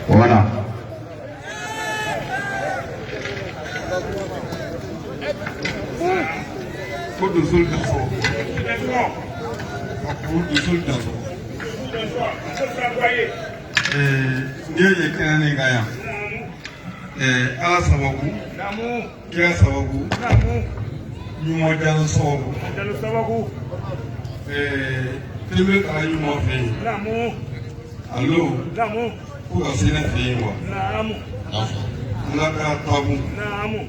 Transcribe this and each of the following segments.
Voilà. Faut de soldats. Faut de soldats. Ndiye ye kene ni gaya. Ala sababu. Namu. Kira sababu. Namu. Nyumo jalo sababu. Jalo sababu. Tebe kala nyumo fe. Namu. Allo. Namu. Ko ka sene fe wa. Namu. Ala ka tabu. Namu.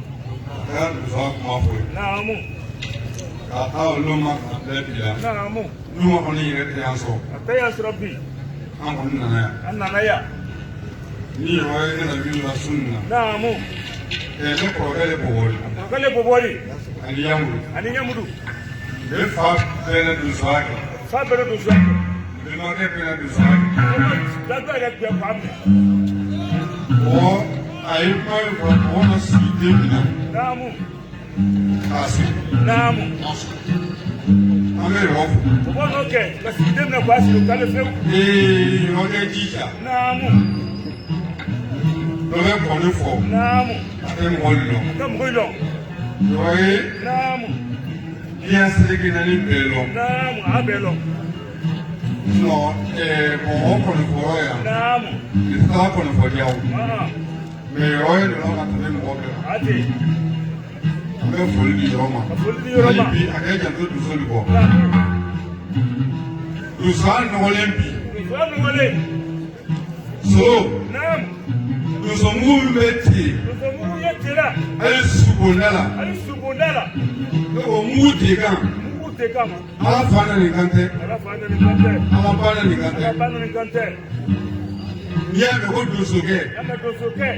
Ka dusa kuma fo. Namu. Ka ta lo ma ka lebila. Namu. Nyumo ko ni yere te anso. Ataya Rabbi. An ko nana ya. Anana ya. Ni wa ina bi la sunna. Namu. Ne ko ele bo wori. Kale boboli. Ali yamudu. Ani nyamudu. Le fa bene du swagi. Fa bere do zwa. Le no de bene du swagi. Dada ya kwa pambe. O ai mai ko ona si de bina. Namu. Asi. Namu. Ame ro. Bobo okay. Basi demna kwa si kale feu. O de jija. Namu. Lo le ko ni fo. Namu. Ate mo lo. Kam goilo. Yo e Namu. bien sege na ni belo. Namu abelo. No, mo ko ni fo ya. Namu. Ni ta ko ni fo dia o. Ah. Me yo e lo ka te mo ko. Ati. Ame fo li yo ma. Foli di Roma. Bi ake janto du so li ko. Namu. Du san no lembi. Fami wale. So, Namu. du so mu meti. Nufomu yetira. Ai subonala. Ali subondala. O mu de kan. Mungu tekama. Ala fana ni kante. Ala fanya ni kante. Ala fana ni kante. Ala bana ni kante. Ye me ko du so ke. Yama dosoke.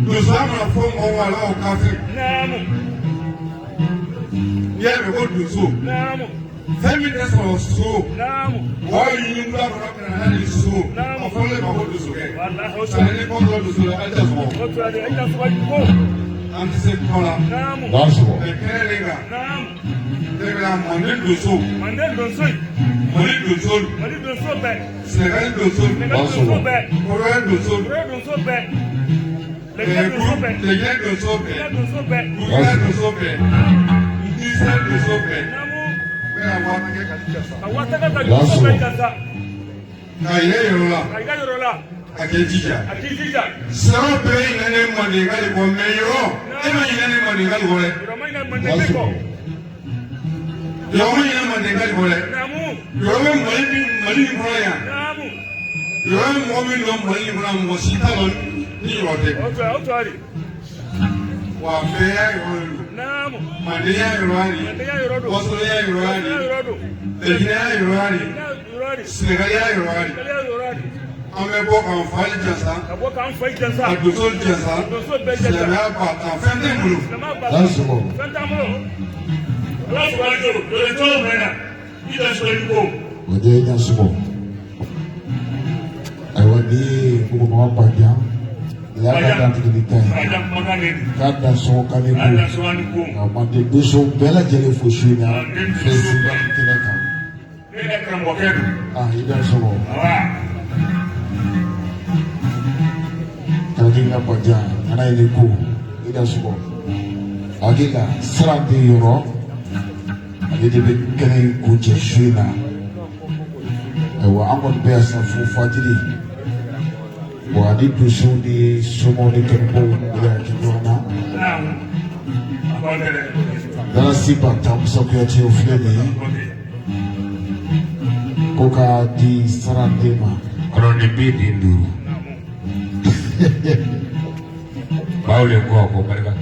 Du so ma fo mo wala o kafe. Namu. Ye me ko du so. Namu. Feminist o so. Namu. Wa yi ngba ko na ni so. O fo le ma ko du so ke. Wallahi o Sa ni ko du so ala ta so. Otu ade ita suwaji ko. Anti se kola. Namu. Danço. E kere ga. Namu. De la mo ni du so. Mandel donsoi. Mo ni du so. Mali donso be. Senegal du so. Negal donso be. Korea du so. Re donso be. Legal donso be. Legal du so be. Legal donso be. Legal du so be. Isa du so be. Namu. Me awa ta ke ka ti sa. Awata ka donso be kasa. Na ye yo la. Aiga yorola. Ake jija. Akijija. Sero be ina ne mo de ga ko me yo. E ma ina ne mo de ga ko le. Romaina mandeko. Yo mo ina mo de ga ko le. Namu. Yo me mali ko ya. Namu. Yo mo mi no mali ko mo si ta lo ni ro de. Otu ari. Wa be ya yo. Namu. Ma de ya yo ari. Mandenya yorodo. Wasu ya yo ari. Yorodo. De ya yo ari. Yorodi. Senegal ya yo ari. Yorodi. Ame bo kan fa jansa. Abo kan fa jansa. Adoso jansa. Adoso be jansa. Sebe ba ta fende mulu. Danço. Fantamo. Last one go. The two men. Ida so go. Oje danço. Ai wadi ko mo pa jam. Ya ka tan ti di tan. Ada magane. Ka danço ka ne Ada ko. so an go. Na ma de biso bela jele fo shina. Festival tinaka. Ida kan mo kedu. Ah, ida so. Awa. Kadina paja ana ile ko ida so. Agila srande yoro. Ade de be kene ko je shina. Ewa angon be asa fu fajiri. Wa di dusu di sumo di kempo ya kijona. Namu. Abandele. Dala sipa tamso ko ya che ofleni. Koka di srande ma. Kalau di bidin dulu, bau le koko mereka,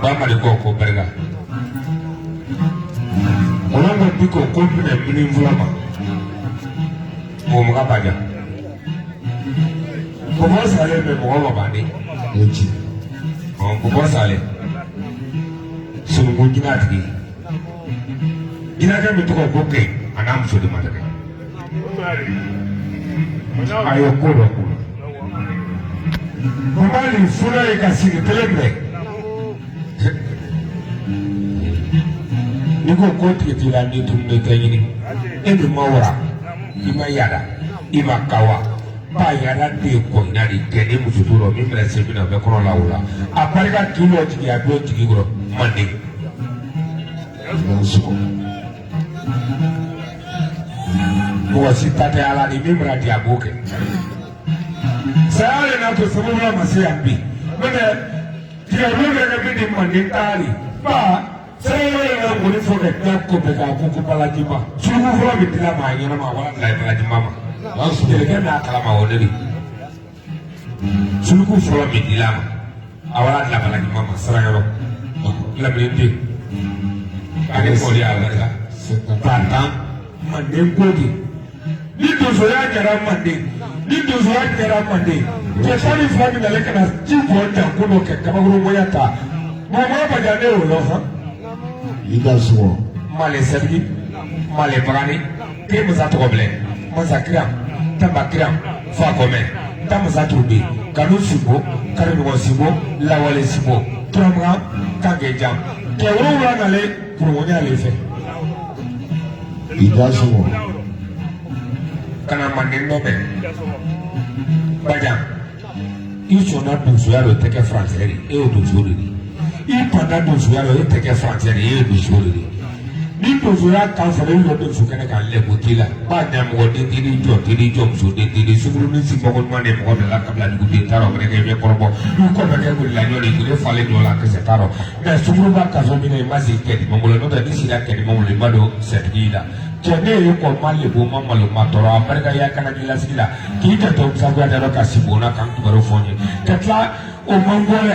bama le koko mereka. Orang berpikir kau punya benih ulama, mau mengapa aja? Kau saleh memang apa ni? Eji. Kau saleh, sungguh jinak lagi. Jinak kan betul kau ke, anam sudah mati. Otu ari. Ayo kulo. Mambali funa ikasiri telebre. Niko koti tilani tumne kayini. Ebi mawara, ima yada, ima kawa, bayara de ko nyari kene musuturo mi mele sebina be kono lawula aparika kilo tigi abio tigi gro mande ko sitate ala ni mimra di abuke sare na to sabula masiambi mene tiga mele na bidi mande tari ba sare na ngoni foke ko be ka ko pala jima sulu fo bi tila ma nyana ma wala la pala jima ma wasu deleke na kala ma woneri sulu fo bi tila ma awala la pala jima ma sare yoro la bidi ane ko dia ala patan mande kodi ni dozo ya jara mande ni dozo ya jara mande ke sari fami na lekana jibo ta kuno ke kabaguro moyata mo ba jane o lo ha ida suwo male sergi male brani ke musa to goble musa kram tamba kram fa kome ta musa tubi kanu sibo kanu go sibo la wale sibo tramra kange jam ke wo wa na le pour wonya le fe ida suwo kana mande nobe bajam iso na dozo ya lo teke français e o dozo ri i panda dozo ya lo teke français e o dozo ri ni dozo ya kan fere lo dozo kene kan le botila ba na mo de tiri jo so de tiri suguru ni si bogo mane mo be la kabla du de taro kene ke be korbo du ko be ke la nyori le fale do la ke se taro na suguru ba ka zo bine mazi ke di mo no da ni si la ke di mo le mado setila jene yo ko malle bo mamalo matoro amerika ya kana dila sigila kita to sagwa da ka sibona kan to baro fonye katla o mangole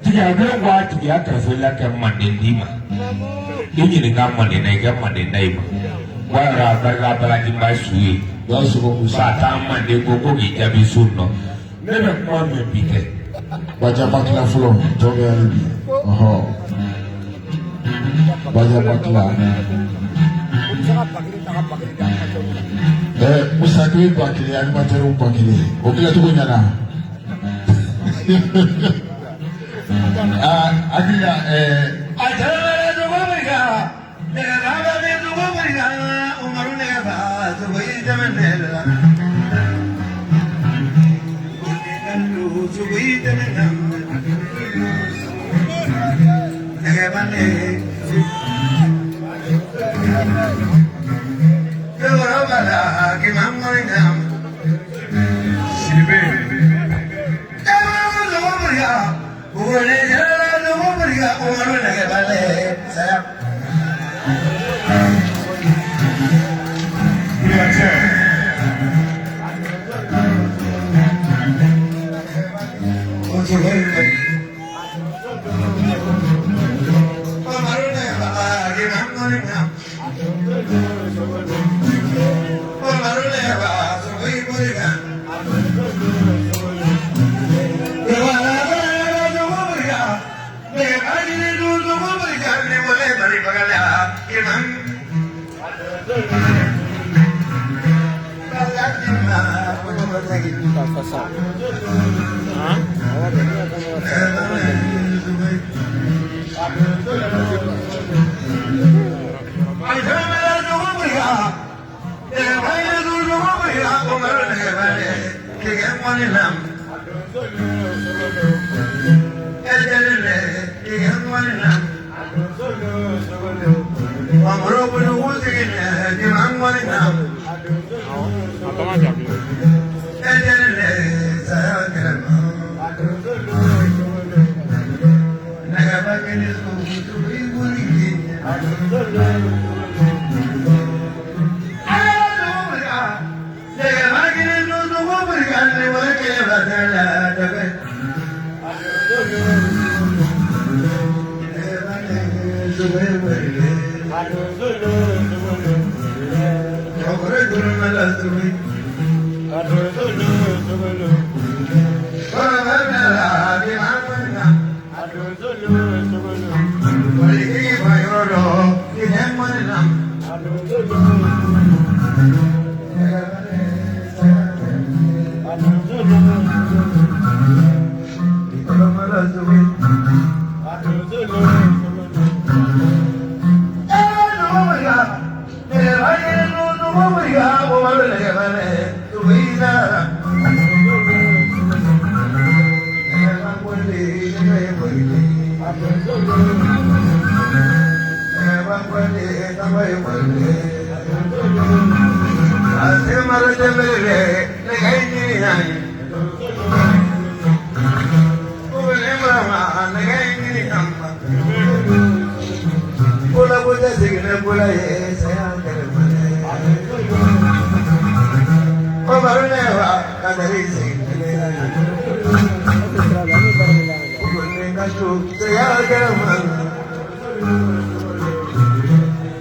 tiga ga wa tiga ka so la ka mande ndima dinyi ni ga mande na ga mande ndai ma wa ra ba la di ba suyi ya suwo musa sata mande ko ko gi jabi sunno ne be ko me bike baja bakla fulo to be ali oho baja bakla musakiri bakili animateri bakili okila tuko nyana akila ajara dogo bariga ne baba be dogo bariga umaru ne ba to bai jamanela kundu to bai jamanela ne bane Bala ki mamorina silbe lo moria ore jala lo moria ore lage bale saya bariga Umar negabane tuina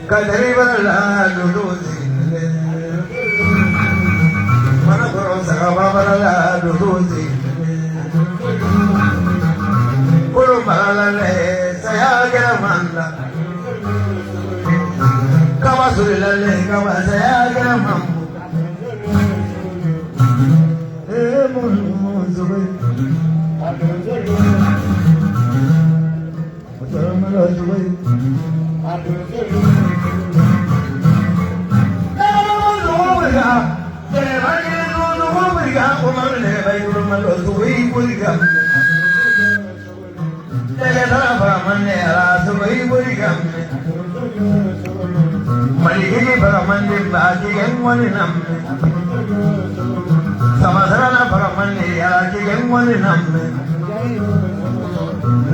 Kadari bala duduzi mana koro sagaba bala duduzi koro bala le saya garamanda kama surila le kama saya garamambu mun zubai zubai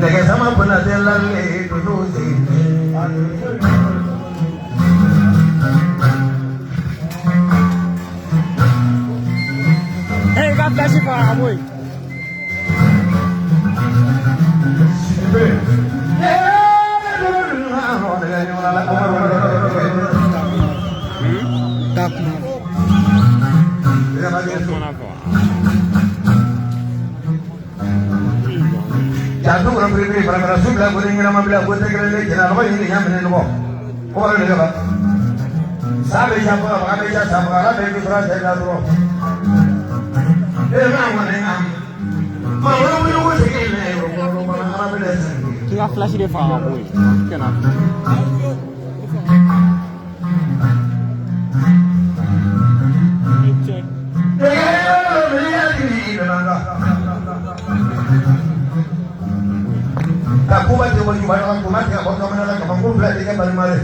Nega sama puna delalle duduzi Hey, God bless you for our boy. Jatuh orang beri para rasul lah boleh ngira bila buat kerana jenama apa ini yang menentukan. Orang ni apa? Sahaja siapa? Kami siapa? Kalau dari surah saya tu. Tira a flash de fala, boy. Kenapa? Aku baca baju baru aku mati. Aku tak mana lagi. Aku belajar dengan balik balik.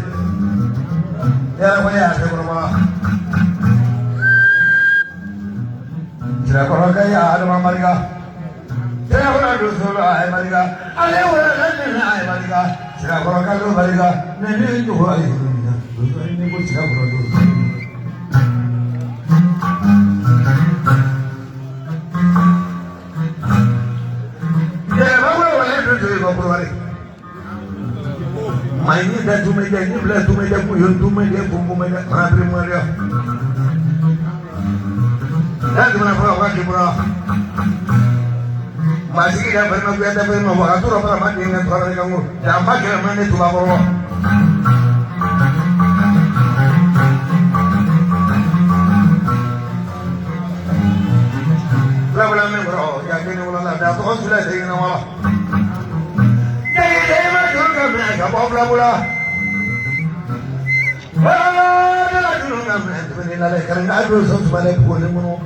Ya, apa ya? Saya berapa? Tidak kalau kaya ada mereka. Tidak kalau ada solo ada mereka. Ada orang lain ada mereka. Tidak kalau kalau mereka. Nenek itu orang itu. Ini pun tidak kalau itu. Ya, bawa orang itu jadi bawa orang. Mainnya dah cuma dia ini belah cuma dia puyun cuma dia bumbu mereka mana terima dia. Dah gimana pura pura masih kita pernah biasa pernah buat atur apa mati dengan orang yang kamu dapat kita mana itu bawa lama bro ya kini ulah dah tu sudah dengan awal jadi macam mana kamu pula ada dulu ngambil tu ni lagi kerana ada sesuatu balik boleh meno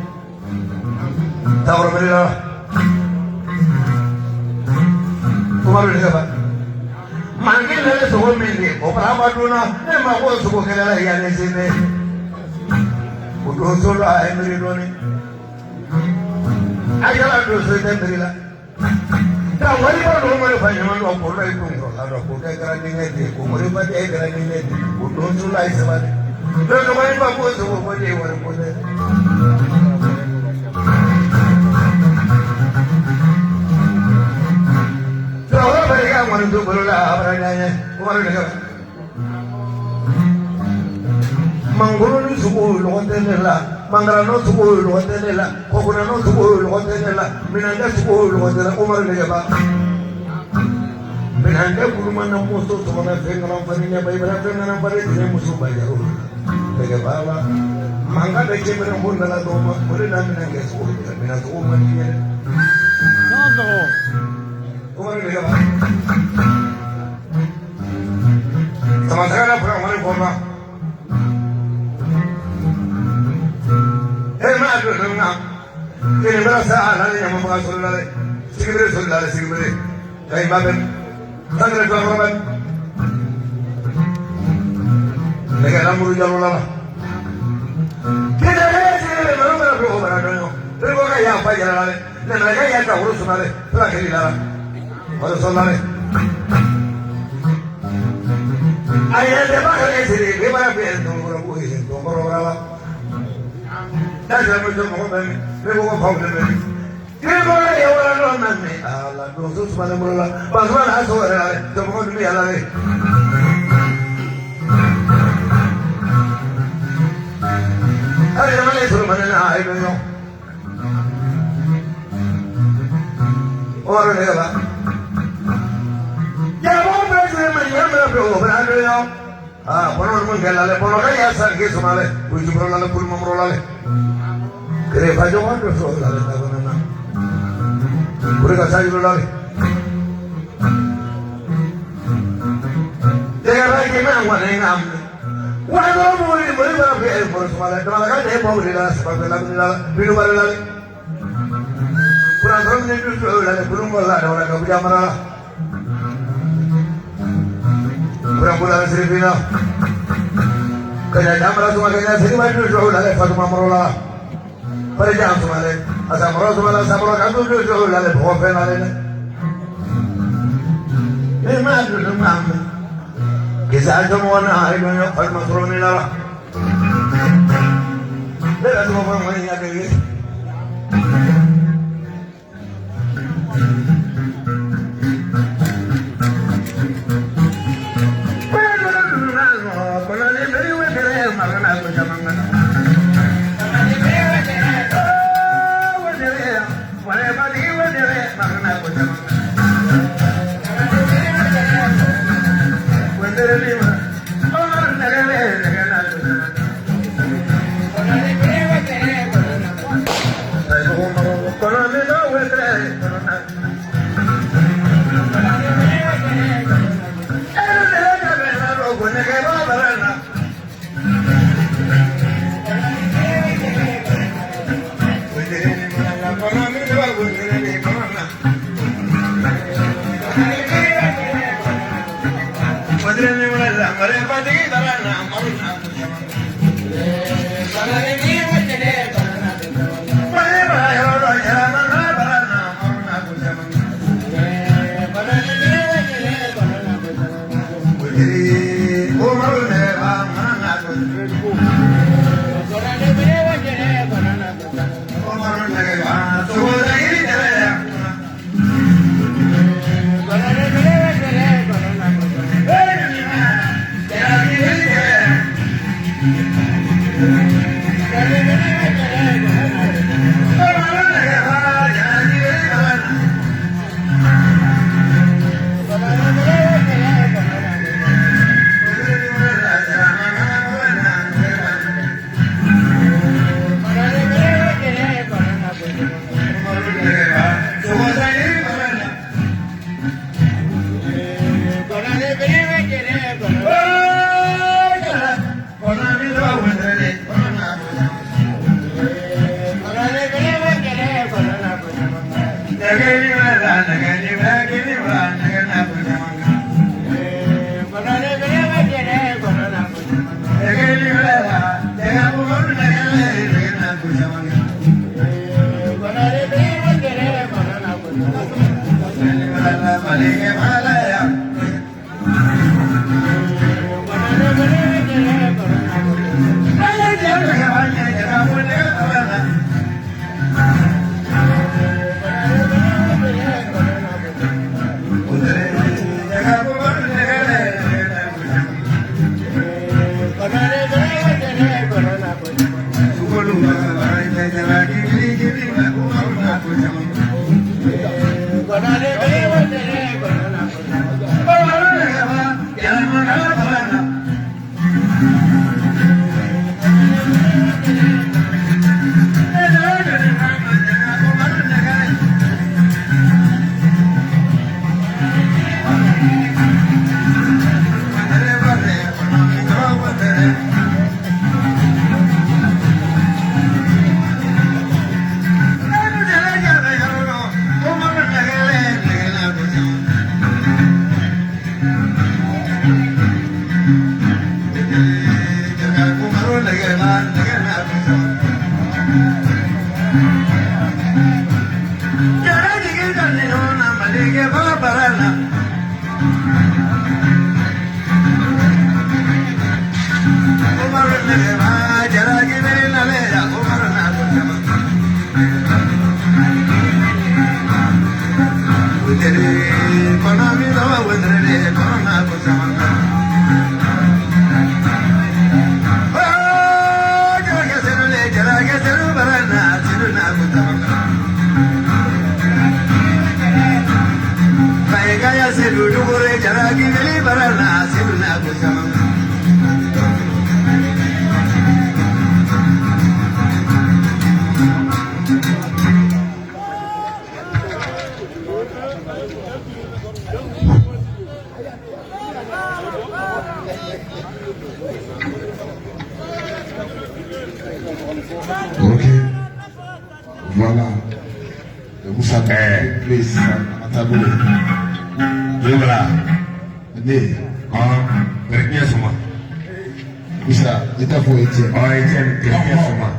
tahu berapa Umar ni apa? Mungkin ada sebuah mili. Apa dulu na? Mahu sebuah kerana yang ni sini. Udah solo ayam beri doni. Ajaran dulu sudah beri lah. Dah wali baru umur banyak mana orang pura itu pun. Ada pura kerana ni ni. Umur banyak kerana ni ni. Udah solo ayam sebab. Dah kemarin baru sebuah banyak orang pura. Orang mereka menunjuk berulah apa namanya, Umar mereka. Manggulun subuh luaran lah, Mangrano subuh luaran lah, Kokunano subuh luaran lah, Minanda subuh luaran lah, Umar mereka. Minanda kurman musuh semua fengalam faninya bayi berafengalam pada dia musuh bayar. Mereka bawa, mangga dek berambut dalam doma, boleh nak minanda subuh, minanda subuh maninya. Umar mereka. Sama sekali pernah Umar Kini berasa alani yang membawa solare, sigire. Dari baben, sangre tuan korban. Negara namuru jalan lama. Kita sini baru berapa orang. Terus kaya apa jalan lale? Mereka yang kau urus solare, terakhir lala. Urus solare. Ayah depan kali sini, gimana biar tunggu buih, tunggu berapa? Dah jangan berjumpa kami, mereka kau beli. Kita yang orang nanti, Allah khusus mana mula, bagaimana asal ada, tunggu dulu ya lagi. Hari mana itu mana nak air minum? Orang ni apa? Ya, mau berjumpa mana berapa berapa ya? Pono mungkin lalu pono kaya asal ke semale, bujuk lalu pun mampu lalu. Kerja jangan bersoal lalu tak benar. Mereka saya dulu lalu. Jangan lagi mana ngam. Walau boleh berapa pun semale. Kalau kan dia mau berilah sebab lalu minum lalu. Kurang kurang ni tu lalu belum berlalu orang kau punya mana. Kurang bulan seribu. Kerja jamra semua kerja seribu itu jauh lalu Fatuma Merola. Pada jam semua lalu. Asal Merola kantor itu jauh lalu bukan lalu. Ini mana tu nama? Kisah semua nak hari mana Fatuma Merola ni lah. Dah semua orang mana yang ada ni. Ok. Voilà. Vous savez, please, à tabou. Voilà. Né. Chrétien suma. Vous savez, l'état pour Étienne. Etienne, chrétien suma.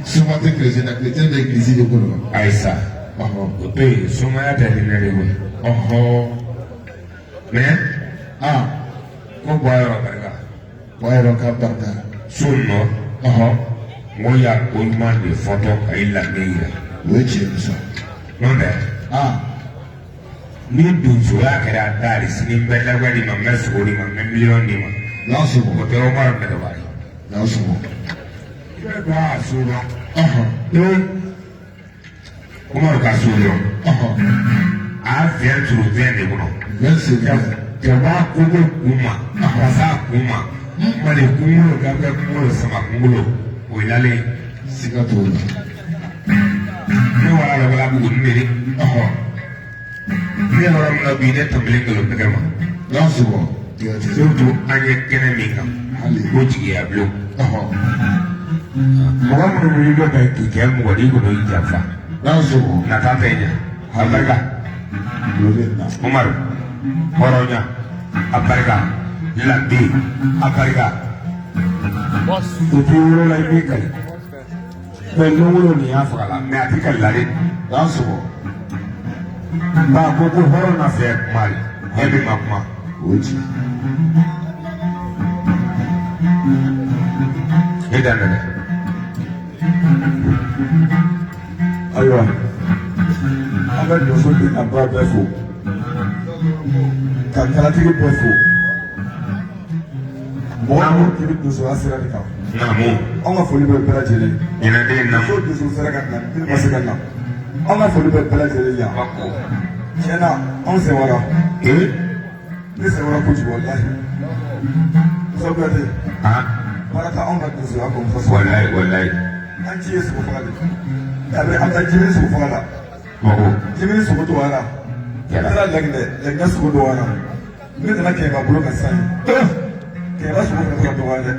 Souvent, t'es chrétien, la chrétienne de l'église de Kono. Aïssa. Ope, suma ya tadi nere Oh. Mais, Ah. ko boyo barga. Ouais, donc, à Barda. Sunno, moya onyman de photo kaila neira. Oui, tu es ça. Non de. Ah. Ni dunso ya kera dari sini bella wadi ma mesuri ma million ni ma. Là, c'est bon. Ko te Omar me bari. Là, c'est bon. Ba suno. Oui. Omar ka suno. A vient sur vient de bono. Merci bien. Kaba kugo kuma. Kasa kuma. Mane kumulo gabe kumulo sama kumulo. Oilale. Singapour. Ne wala wala bu nmeri. Ne wala mla bi ne tambelengelo pegama. Là, c'est bon. Tu as dit. Surtout anye kene minga. Allez. Ko jigi ya blo. Là, Mwa mnu yugo ba ki kem wadi ko no ijafa. c'est bon. Na tata enya. Abarka. Omar. Horonya. Abarka. Lambi. Abarka. Depuis wolo la ibi kali. Mais no wolo ni afra la. Mais atika lari. Là, c'est bon. Ba koko horo na fe mari. Ebi makma. Oui, tu Eda nene. Ayiwa, an bɛ donso di a ba bɛɛ fo, ka kalatigi bɛɛ fo. Mɔgɔ minnu k'i bɛ donsoya sira de kan. Namu. Anw ka foli bɛ bɛɛ lajɛlen. Yineden namu. Muso donso sera ka na, kiri ma se ka na. Anw ka foli bɛ bɛɛ lajɛlen yan. Bako. Tiɲɛna, anw sɛgɛnna. Eh? Ne sɛgɛnna kojugu walahi. Muso bɛɛ de, Ah? baara tɛ anw ka donsoya kɔ muso sɔrɔ. Wallahi, wallahi. An ci ye sogo faga de. Kabini an taa jimini sogo faga la. Bako. Jimini sogo dɔgɔyara. N taara Laginɛ, Laginɛ sogo dɔgɔyara. Ne nana Kɛɲɛba bolo kan sisan ye. Kɛɲɛba sogo fana tɛ ka dɔgɔya dɛ.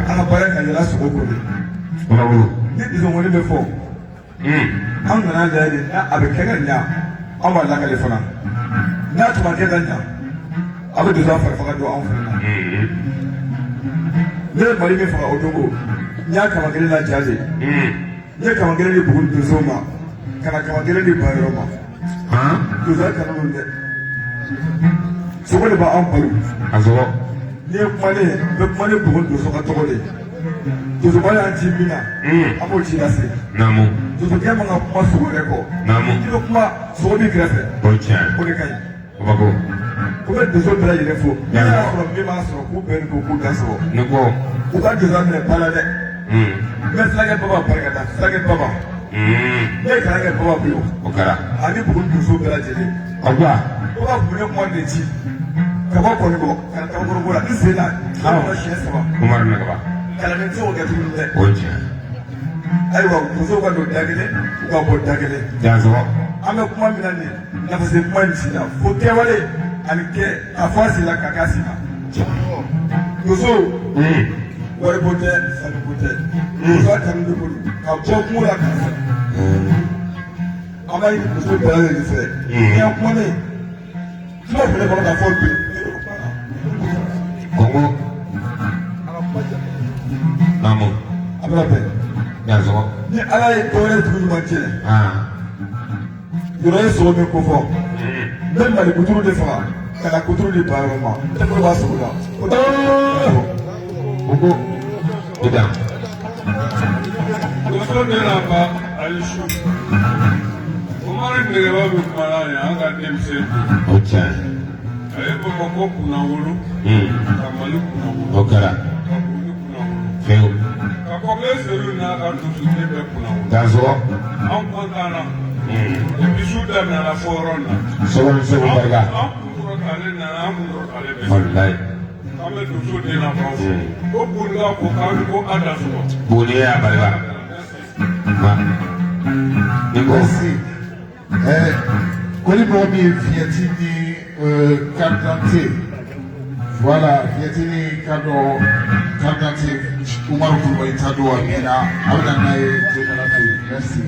An ka baara ka yɛlɛ sogo kɔ de. Bako. Ni bisɔngɔni bɛ fɔ, an nana lajɛ de n'a a bɛ kɛ ka ɲa, an b'a lakale fana. N'a tun ma kɛ ka ɲa, a bɛ donso fari faga don anw fana na. Ne ye Mali min faga o dogo, n y'a kama kelen la ja de. N ye kama kelen di Buguni donsow ma, ka na kama kelen di Bayɔrɔ ma. Donsoya kanu don dɛ. Sogo de b'an balo. Azogo. N'i ye kumalen ye, n bɛ kuma ni Buguni donso ka tɔgɔ de ye. Donsoba y'an ci min na, an b'o ci lase. Namu. Donsokɛ man ka kuma sogo yɛrɛ kɔ. Namu. N'i bɛ kuma sogo b'i kɛrɛfɛ, O tiɲɛ. o de ka ɲi. Bako. Ko bɛ donso bɛɛ lajɛlen fo. N'i y'a sɔrɔ min b'a sɔrɔ k'u bɛɛ de ko k'u da sɔrɔ. Ne ko. U ka donsoya minɛ ba la dɛ. N bɛ Fulakɛ Baba barikada, Fulakɛ Baba. Ne ye kalan kɛ Baba bolo. O kɛra. Ani Buguni donso bɛɛ lajɛlen. Ɔgba. Baba kun bɛ ne kuma de ci. Ka bɔ Kɔnigɔ, ka na Kabakɔrɔko la, n sen na. Awɔ. Siɲɛ 3. Omar Nagaba. Kalanden tɛ se k'o kɛ tuguni dɛ. O tiɲɛ. Ayiwa musow ka don da kelen, u ka bɔ da kelen. Jansogo. An bɛ kuma min na nin ye, nafasi kuma in si la, fo kɛwale ani kɛ a fɔ a si la ka k'a si la. Musow, wari ko tɛ, sanu ko tɛ. Musoya kanu de ko don, ka bɔ kungo la k'a sa. An b'a ɲini muso bɛɛ lajɛlen fɛ. N'i y'a kumanen, kuma fana kɔnɔ ka fɔ bi. Kongo. Mamu. Abla bɛ. Yazo. Ni ala ye dɔwɛrɛ tugu ɲuman cɛ. Yɔrɔ ye sogo min ko fɔ. N bɛ Mali kuturu de faga. Ka na kuturu de ban yɔrɔ ma. Ne bolo b'a sogo la. O tɛ. Bugu. Ida. Muso bɛna ba ayi su. Umaru nɛgɛba bɛ kuma la yan an ka denmisɛnnin. O tiɲɛ. A ye Bamakɔ kunnawolo. Ka Mali kunnawolo. O kɛra. Ka Buguni kunnawolo. Fewu. Ka fɔ k'e seri n'a ka dusuden bɛɛ kunnawolo. Yazo. An kɔntanna. Depuis su daminɛna fɔ yɔrɔ in na. Segu barika. An kun kɔrɔ k'ale nana an kun kɔrɔ k'ale bɛ. Wallahi. An bɛ donso den na fɔ. Ko Boliga ko k'an ko a da sɔrɔ. Boli ya barika. Ma. Niko. Merci. Koli mɔgɔ min ye fiyɛti ni carte d'identité. Voilà, fiyɛti ni carte d'identité Umaru Kulubali ta don a min na a bɛ na n'a ye tribunal fɛ yen. Merci.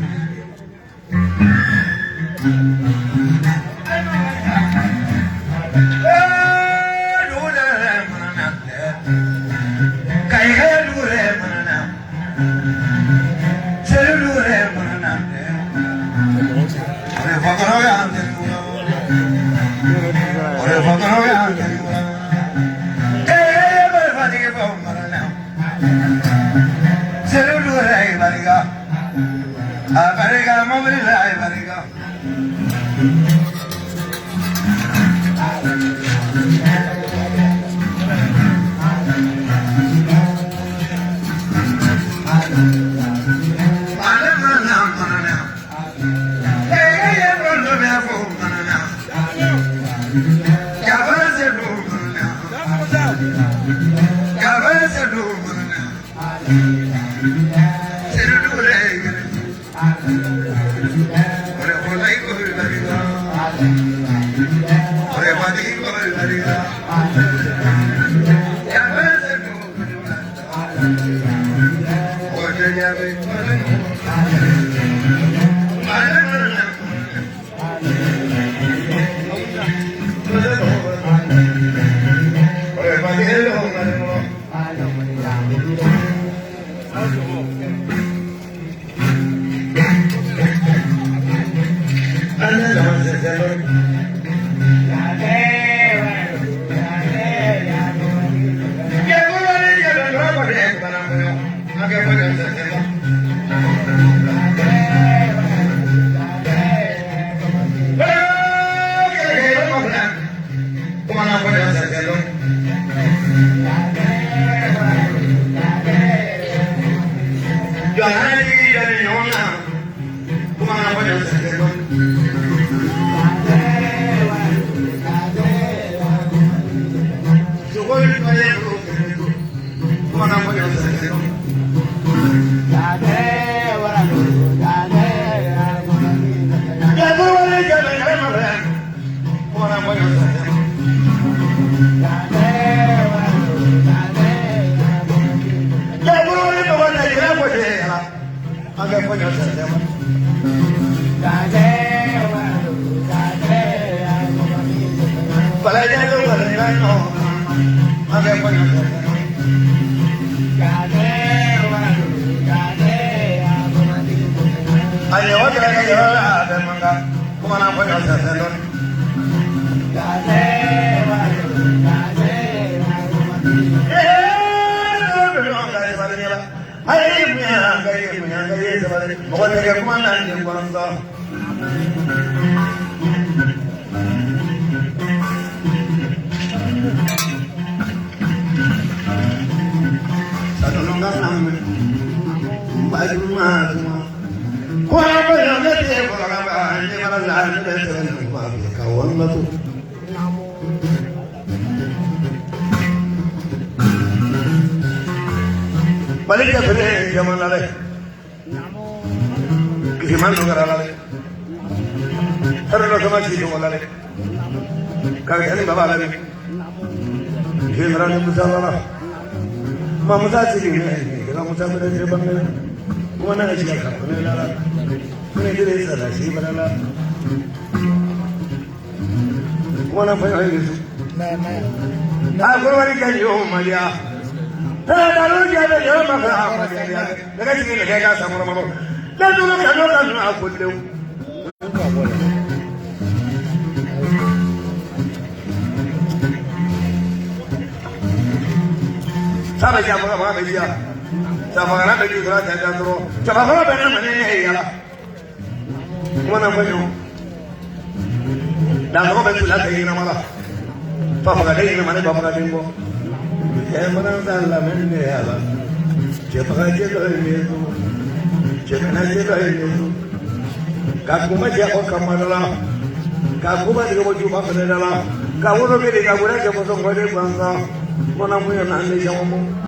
Maria. da yau ba ka daga cikin da kai ka samu ramaro da dole ka zo ka nuna kullum sabe ya ba ba da ya sama na da ji da ta duro ta ba ba da ne ya la wannan fa yau da ko ba su la kai na mala fa fa ga dai na mane ba fa ga dingo ya mana da la men ne ya la je fa ga je da ne su je na je da ne su ka kuma je ko kamala ka kuma daga wajen ba ka da la ka wuro me da ga gura ke mo son gode banza mona mu yana ne jamu